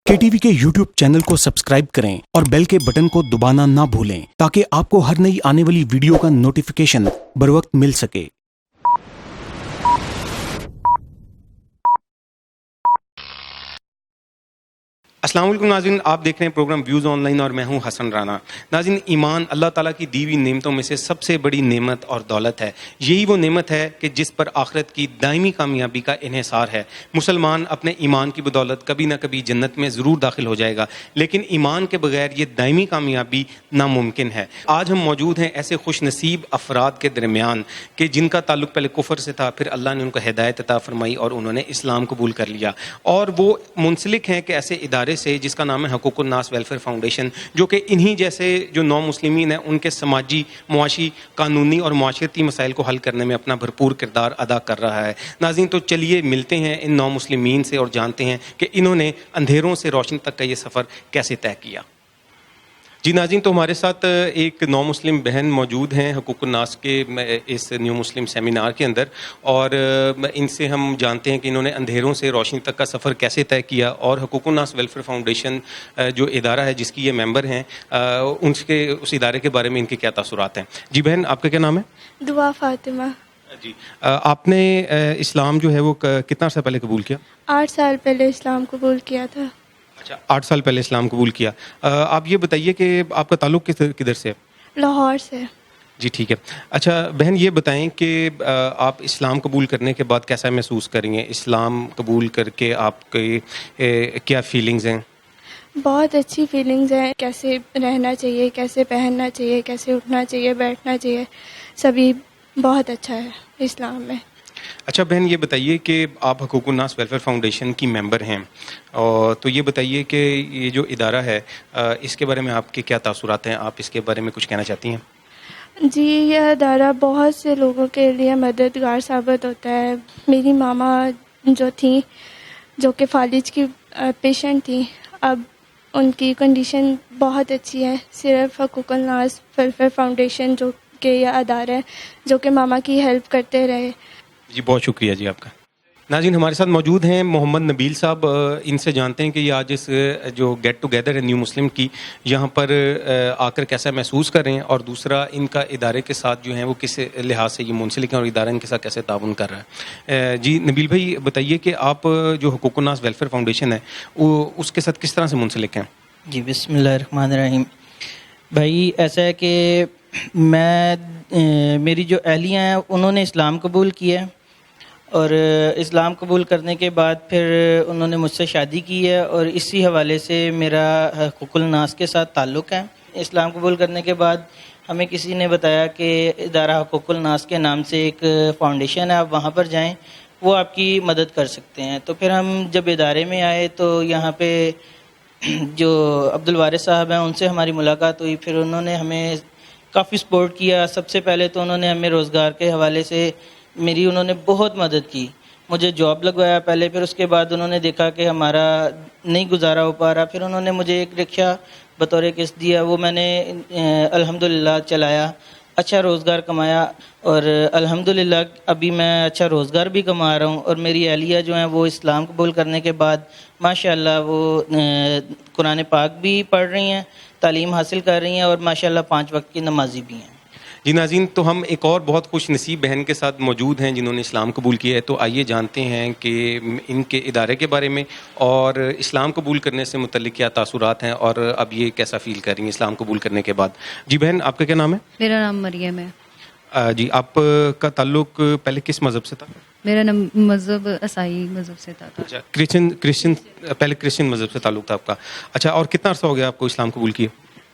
KTV کے YouTube channel کو subscribe کریں اور بیل کے بٹن کو دبانا نہ بھولیں تاکہ آپ کو ہر نئی آنے والی ویڈیو کا نوٹیفیکیشن بروقت مل سکے۔ السلام علیکم ناظرین، آپ دیکھ رہے ہیں پروگرام ویوز آن لائن اور میں ہوں حسن رانا۔ ناظرین، ایمان اللہ تعالیٰ کی دی ہوئی نعمتوں میں سے سب سے بڑی نعمت اور دولت ہے۔ یہی وہ نعمت ہے کہ جس پر آخرت کی دائمی کامیابی کا انحصار ہے۔ مسلمان اپنے ایمان کی بدولت کبھی نہ کبھی جنت میں ضرور داخل ہو جائے گا، لیکن ایمان کے بغیر یہ دائمی کامیابی ناممکن ہے۔ آج ہم موجود ہیں ایسے خوش نصیب افراد کے درمیان کہ جن کا تعلق پہلے کفر سے تھا، پھر اللہ نے ان کو ہدایت عطا فرمائی اور انہوں نے اسلام قبول کر لیا، اور وہ منسلک ہیں کہ ایسے ادارے سے جس کا نام ہے حقوق الناس ویلفیئر فاؤنڈیشن، جو کہ انہی جیسے جو نو مسلمین ہیں ان کے سماجی، معاشی، قانونی اور معاشرتی مسائل کو حل کرنے میں اپنا بھرپور کردار ادا کر رہا ہے۔ ناظرین، تو چلیے ملتے ہیں ان نو مسلمین سے اور جانتے ہیں کہ انہوں نے اندھیروں سے روشنی تک کا یہ سفر کیسے طے کیا۔ جی ناظرین، تو ہمارے ساتھ ایک نو مسلم بہن موجود ہیں حقوق الناس کے اس نیو مسلم سیمینار کے اندر، اور ان سے ہم جانتے ہیں کہ انہوں نے اندھیروں سے روشنی تک کا سفر کیسے طے کیا، اور حقوق الناس ویلفیئر فاؤنڈیشن جو ادارہ ہے جس کی یہ ممبر ہیں، اس ادارے کے بارے میں ان کے کیا تاثرات ہیں۔ جی بہن، آپ کا کیا نام ہے؟ دعا فاطمہ۔ جی، آپ نے اسلام جو ہے وہ کتنا عرصہ پہلے قبول کیا؟ 8 سال پہلے اسلام قبول کیا تھا۔ اچھا، 8 سال پہلے اسلام قبول کیا۔ آپ یہ بتائیے کہ آپ کا تعلق کدھر سے ہے؟ لاہور سے۔ جی ٹھیک ہے۔ اچھا بہن، یہ بتائیں کہ آپ اسلام قبول کرنے کے بعد کیسا محسوس کریں گے؟ اسلام قبول کر کے آپ کے کیا فیلنگز ہیں؟ بہت اچھی فیلنگز ہیں، کیسے رہنا چاہیے، کیسے پہننا چاہیے، کیسے اٹھنا چاہیے، بیٹھنا چاہیے، سبھی بہت اچھا ہے اسلام میں۔ اچھا بہن، یہ بتائیے کہ آپ حقوق الناس ویلفیئر فاؤنڈیشن کی ممبر ہیں، اور تو یہ بتائیے کہ یہ جو ادارہ ہے اس کے بارے میں آپ کے کیا تاثرات ہیں؟ آپ اس کے بارے میں کچھ کہنا چاہتی ہیں؟ جی، یہ ادارہ بہت سے لوگوں کے لیے مددگار ثابت ہوتا ہے۔ میری ماما جو تھیں، جو کہ فالج کی پیشنٹ تھیں، اب ان کی کنڈیشن بہت اچھی ہے۔ صرف حقوق الناس ویلفیئر فاؤنڈیشن جو کہ یہ ادارہ ہے جو کہ ماما کی ہیلپ کرتے رہے۔ جی بہت شکریہ جی آپ کا۔ ناظرین، ہمارے ساتھ موجود ہیں محمد نبیل صاحب۔ ان سے جانتے ہیں کہ یہ آج اس جو گیٹ ٹوگیدر ہے نیو مسلم کی، یہاں پر آ کر کیسا محسوس کر رہے ہیں، اور دوسرا ان کا ادارے کے ساتھ جو ہیں وہ کس لحاظ سے یہ منسلک ہیں اور ادارہ ان کے ساتھ کیسے تعاون کر رہا ہے۔ جی نبیل بھائی، بتائیے کہ آپ جو حقوق الناس ویلفیئر فاؤنڈیشن ہے وہ اس کے ساتھ کس طرح سے منسلک ہیں؟ جی بسم اللہ الرحمن الرحیم۔ بھائی ایسا ہے کہ میری جو اہلیہ ہیں انہوں نے اسلام قبول کیا ہے، اور اسلام قبول کرنے کے بعد پھر انہوں نے مجھ سے شادی کی ہے، اور اسی حوالے سے میرا حقوق الناس کے ساتھ تعلق ہے۔ اسلام قبول کرنے کے بعد ہمیں کسی نے بتایا کہ ادارہ حقوق الناس کے نام سے ایک فاؤنڈیشن ہے، آپ وہاں پر جائیں، وہ آپ کی مدد کر سکتے ہیں۔ تو پھر ہم جب ادارے میں آئے تو یہاں پہ جو عبدالوارث صاحب ہیں ان سے ہماری ملاقات ہوئی، پھر انہوں نے ہمیں کافی سپورٹ کیا۔ سب سے پہلے تو انہوں نے ہمیں روزگار کے حوالے سے انہوں نے بہت مدد کی، مجھے جاب لگوایا پہلے، پھر اس کے بعد انہوں نے دیکھا کہ ہمارا نہیں گزارا ہو پا رہا، پھر انہوں نے مجھے ایک رکشہ بطور قسط دیا، وہ میں نے الحمدللہ چلایا، اچھا روزگار کمایا، اور الحمدللہ ابھی میں اچھا روزگار بھی کما رہا ہوں۔ اور میری اہلیہ جو ہیں وہ اسلام قبول کرنے کے بعد ماشاءاللہ وہ قرآن پاک بھی پڑھ رہی ہیں، تعلیم حاصل کر رہی ہیں، اور ماشاءاللہ 5 وقت کی نمازی بھی ہیں۔ جی ناظرین، تو ہم ایک اور بہت خوش نصیب بہن کے ساتھ موجود ہیں جنہوں نے اسلام قبول کیا ہے، تو آئیے جانتے ہیں کہ ان کے ادارے کے بارے میں اور اسلام قبول کرنے سے متعلق کیا تاثرات ہیں، اور اب یہ کیسا فیل کر رہی ہیں اسلام قبول کرنے کے بعد۔ جی بہن، آپ کا کیا نام ہے؟ میرا نام مریم ہے۔ جی، آپ کا تعلق پہلے کس مذہب سے تھا؟ میرا مذہب عیسائی مذہب سے تھا۔ اچھا، کرسچن پہلے کرسچن مذہب سے تعلق تھا آپ کا۔ اچھا، اور کتنا عرصہ ہو گیا آپ کو اسلام قبول کیے؟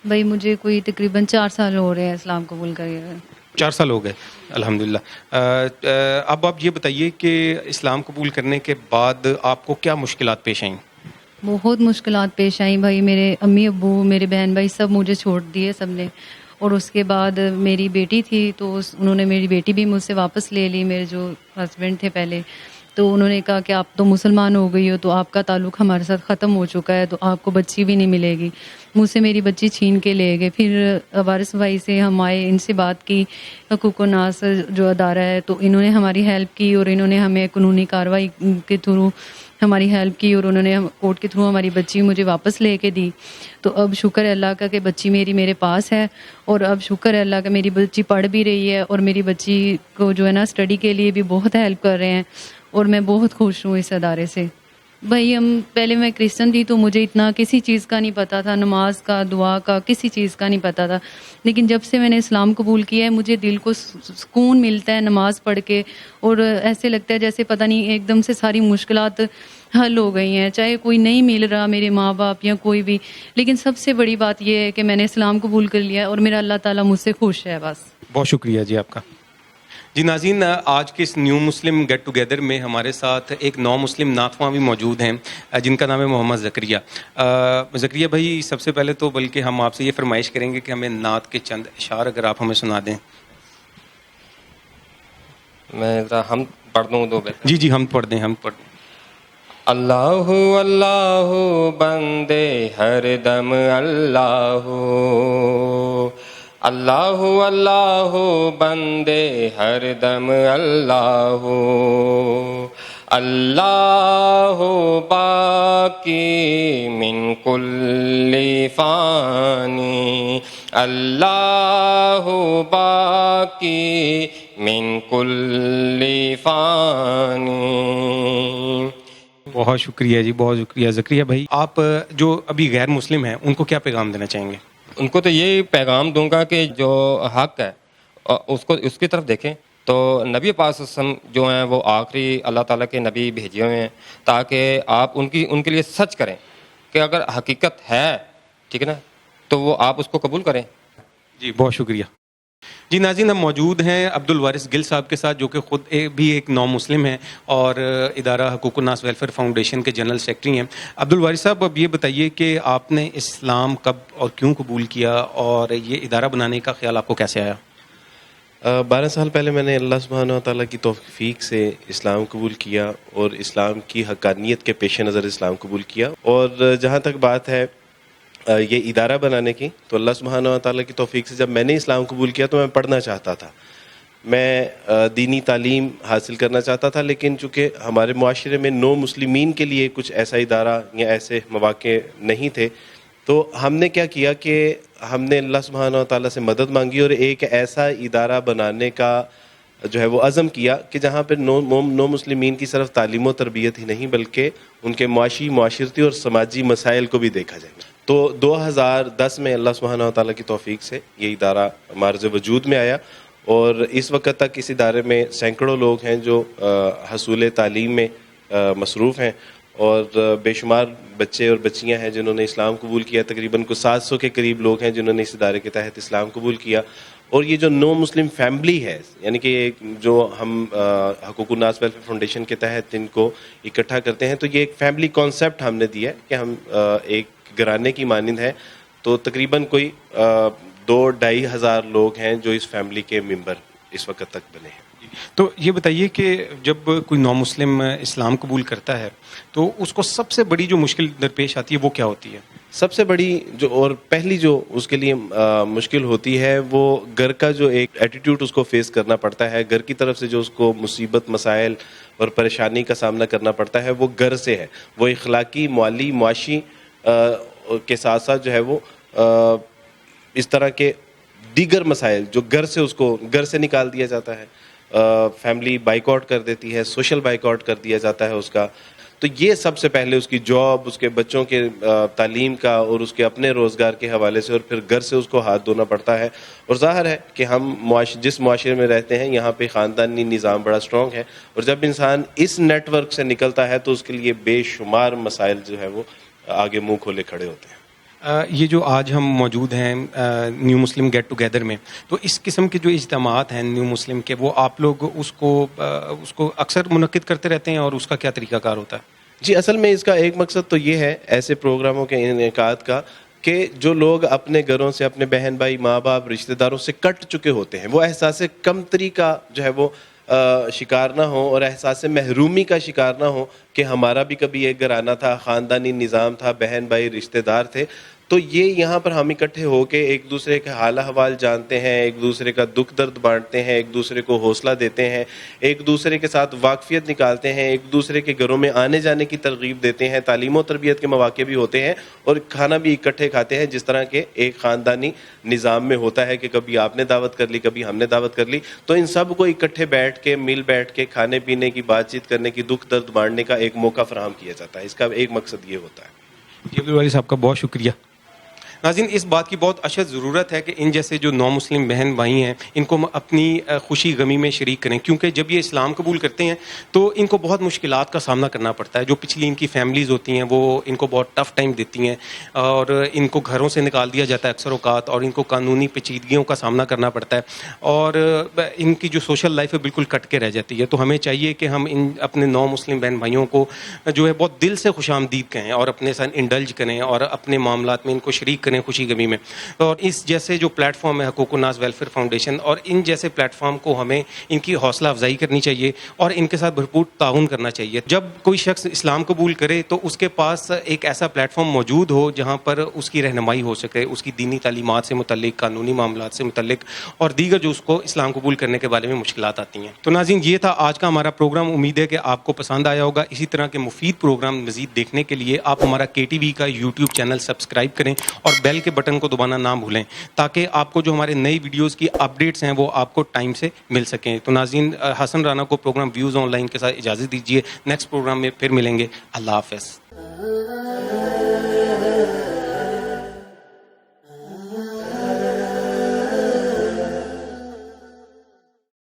بھائی مجھے کوئی تقریباً 4 سال ہو رہے ہیں اسلام قبول کرے ہوئے۔ 4 سال ہو گئے، الحمدللہ۔ اب آپ یہ بتائیے کہ اسلام قبول کرنے کے بعد آپ کو کیا مشکلات پیش آئیں؟ بہت مشکلات پیش آئیں بھائی، میرے امی ابو، میرے بہن بھائی سب مجھے چھوڑ دیے سب نے، اور اس کے بعد میری بیٹی تھی تو انہوں نے میری بیٹی بھی مجھ سے واپس لے لی، میرے جو ہسبینڈ تھے پہلے، تو انہوں نے کہا کہ آپ تو مسلمان ہو گئی ہو تو آپ کا تعلق ہمارے ساتھ ختم ہو چکا ہے، تو آپ کو بچی بھی نہیں ملے گی. مجھ سے میری بچی چھین کے لے گئے. پھر وارث بھائی سے ہم آئے، ان سے بات کی، حقوق الناس جو ادارہ ہے تو انہوں نے ہماری ہیلپ کی اور انہوں نے ہمیں قانونی کارروائی کے تھرو ہماری ہیلپ کی اور انہوں نے کورٹ کے تھرو ہماری بچی مجھے واپس لے کے دی. تو اب شکر ہے اللہ کا کہ بچی میرے پاس ہے، اور اب شکر ہے اللہ کا میری بچی پڑھ بھی رہی ہے اور میری بچی کو جو ہے نا اسٹڈی کے لیے بھی بہت ہیلپ کر رہے ہیں، اور میں بہت خوش ہوں اس ادارے سے. بھائی پہلے میں کرسچن تھی تو مجھے اتنا کسی چیز کا نہیں پتا تھا، نماز کا، دعا کا، کسی چیز کا نہیں پتا تھا. لیکن جب سے میں نے اسلام قبول کیا ہے مجھے دل کو سکون ملتا ہے نماز پڑھ کے، اور ایسے لگتا ہے جیسے پتہ نہیں ایک دم سے ساری مشکلات حل ہو گئی ہیں. چاہے کوئی نہیں مل رہا، میرے ماں باپ یا کوئی بھی، لیکن سب سے بڑی بات یہ ہے کہ میں نے اسلام قبول کر لیا اور میرا اللہ تعالیٰ مجھ سے خوش ہے. بس بہت شکریہ جی آپ کا. جی ناظرین، آج کے اس نیو مسلم گیٹ ٹوگیدر میں ہمارے ساتھ ایک نو مسلم نعت بھی موجود ہیں جن کا نام ہے محمد زکریا. زکریا بھائی، سب سے پہلے تو بلکہ ہم آپ سے یہ فرمائش کریں گے کہ ہمیں نعت کے چند اشعار اگر آپ ہمیں سنا دیں. میں ہم پڑھ دوں دو بیت. جی ہم پڑھ دیں. اللہ اللہ بندے ہر دم اللہ، اللہ اللہ بندے ہر دم اللہ، اللہ باقی من کل فانی، اللہ باقی من کل فانی. بہت شکریہ جی، بہت شکریہ. زکریا بھائی، آپ جو ابھی غیر مسلم ہیں ان کو کیا پیغام دینا چاہیں گے؟ ان کو تو یہی پیغام دوں گا کہ جو حق ہے اس کی طرف دیکھیں. تو نبی پاک صلی اللہ علیہ وسلم جو ہیں وہ آخری اللہ تعالیٰ کے نبی بھیجے ہوئے ہیں، تاکہ آپ ان کے لیے سچ کریں کہ اگر حقیقت ہے، ٹھیک ہے نا، تو وہ آپ اس کو قبول کریں. جی بہت شکریہ. جی ناظرین، ہم موجود ہیں عبد الوارث گل صاحب کے ساتھ، جو کہ خود بھی ایک نو مسلم ہیں اور ادارہ حقوق الناس ویلفیئر فاؤنڈیشن کے جنرل سیکرٹری ہیں. عبد الوارث صاحب، اب یہ بتائیے کہ آپ نے اسلام کب اور کیوں قبول کیا، اور یہ ادارہ بنانے کا خیال آپ کو کیسے آیا؟ 12 سال پہلے میں نے اللہ سبحانہ و تعالیٰ کی توفیق سے اسلام قبول کیا اور اسلام کی حقانیت کے پیش نظر اسلام قبول کیا. اور جہاں تک بات ہے یہ ادارہ بنانے کی، تو اللہ سبحانہ و تعالیٰ کی توفیق سے جب میں نے اسلام قبول کیا تو میں پڑھنا چاہتا تھا، میں دینی تعلیم حاصل کرنا چاہتا تھا. لیکن چونکہ ہمارے معاشرے میں نو مسلمین کے لیے کچھ ایسا ادارہ یا ایسے مواقع نہیں تھے، تو ہم نے کیا کیا کہ ہم نے اللہ سبحانہ و تعالیٰ سے مدد مانگی اور ایک ایسا ادارہ بنانے کا جو ہے وہ عزم کیا کہ جہاں پہ نو مسلمین کی صرف تعلیم و تربیت ہی نہیں بلکہ ان کے معاشرتی اور سماجی مسائل کو بھی دیکھا جائے. تو 2010 میں اللہ سبحانہ و تعالیٰ کی توفیق سے یہ ادارہ معرض وجود میں آیا، اور اس وقت تک اس ادارے میں سینکڑوں لوگ ہیں جو حصول تعلیم میں مصروف ہیں، اور بے شمار بچے اور بچیاں ہیں جنہوں نے اسلام قبول کیا. تقریباً کچھ 700 کے قریب لوگ ہیں جنہوں نے اس ادارے کے تحت اسلام قبول کیا. اور یہ جو نو مسلم فیملی ہے، یعنی کہ جو ہم حقوق الناس ویلفیئر فاؤنڈیشن کے تحت ان کو اکٹھا کرتے ہیں، تو یہ ایک فیملی کانسیپٹ ہم نے دیا ہے کہ ہم ایک گھرانے کی مانند ہے. تو تقریباً کوئی 2-2.5 ہزار لوگ ہیں جو اس فیملی کے ممبر اس وقت تک بنے ہیں. تو یہ بتائیے کہ جب کوئی نو مسلم اسلام قبول کرتا ہے تو اس کو سب سے بڑی جو مشکل درپیش آتی ہے وہ کیا ہوتی ہے؟ سب سے بڑی جو اور پہلی جو اس کے لیے مشکل ہوتی ہے وہ گھر کا جو ایک ایٹیٹیوڈ اس کو فیس کرنا پڑتا ہے. گھر کی طرف سے جو اس کو مصیبت، مسائل اور پریشانی کا سامنا کرنا پڑتا ہے وہ گھر سے ہے. وہ اخلاقی، مالی، معاشی کے ساتھ ساتھ جو ہے وہ اس طرح کے دیگر مسائل جو گھر سے اس کو گھر سے نکال دیا جاتا ہے، فیملی بائیک آؤٹ کر دیتی ہے، سوشل بائیک آؤٹ کر دیا جاتا ہے اس کا. تو یہ سب سے پہلے اس کی جاب، اس کے بچوں کے تعلیم کا اور اس کے اپنے روزگار کے حوالے سے، اور پھر گھر سے اس کو ہاتھ دھونا پڑتا ہے. اور ظاہر ہے کہ ہم جس معاشرے میں رہتے ہیں یہاں پہ خاندانی نظام بڑا اسٹرانگ ہے، اور جب انسان اس نیٹ ورک سے نکلتا ہے تو اس کے لیے بے شمار مسائل جو ہے وہ آگے منہ کھولے کھڑے ہوتے ہیں. یہ جو آج ہم موجود ہیں نیو مسلم گیٹ ٹوگیدر میں، تو اس قسم کے جو اجتماعات ہیں نیو مسلم کے، وہ آپ لوگ اس کو اکثر منعقد کرتے رہتے ہیں، اور اس کا کیا طریقہ کار ہوتا ہے؟ جی، اصل میں اس کا ایک مقصد تو یہ ہے ایسے پروگراموں کے انعقاد کا کہ جو لوگ اپنے گھروں سے، اپنے بہن بھائی، ماں باپ، رشتہ داروں سے کٹ چکے ہوتے ہیں، وہ احساس کمتری کا جو ہے وہ شکار نہ ہوں اور احساس محرومی کا شکار نہ ہوں کہ ہمارا بھی کبھی ایک گھرانہ تھا, خاندانی نظام تھا, بہن بھائی رشتہ دار تھے. تو یہ یہاں پر ہم اکٹھے ہو کے ایک دوسرے کے حال احوال جانتے ہیں, ایک دوسرے کا دکھ درد بانٹتے ہیں, ایک دوسرے کو حوصلہ دیتے ہیں, ایک دوسرے کے ساتھ واقفیت نکالتے ہیں, ایک دوسرے کے گھروں میں آنے جانے کی ترغیب دیتے ہیں, تعلیم و تربیت کے مواقع بھی ہوتے ہیں اور کھانا بھی اکٹھے کھاتے ہیں, جس طرح کے ایک خاندانی نظام میں ہوتا ہے کہ کبھی آپ نے دعوت کر لی, کبھی ہم نے دعوت کر لی. تو ان سب کو اکٹھے بیٹھ کے, مل بیٹھ کے کھانے پینے کی, بات چیت کرنے کی, دکھ درد بانٹنے کا ایک موقع فراہم کیا جاتا ہے. اس کا ایک مقصد یہ ہوتا ہے. جی عبدالوالی صاحب کا بہت شکریہ. ناظرین, اس بات کی بہت اشد ضرورت ہے کہ ان جیسے جو نو مسلم بہن بھائی ہیں ان کو اپنی خوشی غمی میں شریک کریں, کیونکہ جب یہ اسلام قبول کرتے ہیں تو ان کو بہت مشکلات کا سامنا کرنا پڑتا ہے. جو پچھلی ان کی فیملیز ہوتی ہیں وہ ان کو بہت ٹف ٹائم دیتی ہیں اور ان کو گھروں سے نکال دیا جاتا ہے اکثر اوقات, اور ان کو قانونی پیچیدگیوں کا سامنا کرنا پڑتا ہے اور ان کی جو سوشل لائف ہے بالکل کٹ کے رہ جاتی ہے. تو ہمیں چاہیے کہ ہم ان اپنے نو مسلم بہن بھائیوں کو جو ہے بہت دل سے خوش آمدید کہیں اور اپنے ساتھ انڈلج کریں اور اپنے معاملات میں ان کو شریک کریں خوشی غمی میں. اور اس جیسے جو پلیٹ فارم ہے حقوق الناس ویلفیئر فاؤنڈیشن, اور ان جیسے پلیٹ فارم کو ہمیں ان کی حوصلہ افزائی کرنی چاہیے اور ان کے ساتھ بھرپور تعاون کرنا چاہیے. جب کوئی شخص اسلام قبول کرے تو اس کے پاس ایک ایسا پلیٹ فارم موجود ہو جہاں پر اس کی رہنمائی ہو سکے, اس کی دینی تعلیمات سے متعلق, قانونی معاملات سے متعلق اور دیگر جو اس کو اسلام قبول کرنے کے بارے میں مشکلات آتی ہیں. تو ناظرین, یہ تھا آج کا ہمارا پروگرام. امید ہے کہ آپ کو پسند آیا ہوگا. اسی طرح کے مفید پروگرام مزید دیکھنے کے لیے آپ ہمارا KTV کا YouTube چینل سبسکرائب کریں اور بیل کے بٹن کو دبانا نہ بھولیں تاکہ آپ کو جو ہمارے نئی ویڈیوز کی اپڈیٹس ہیں وہ آپ کو ٹائم سے مل سکیں. تو ناظرین, حسن رانا کو پروگرام ویوز آن لائن کے ساتھ اجازت دیجیے. نیکسٹ پروگرام میں پھر ملیں گے. اللہ حافظ.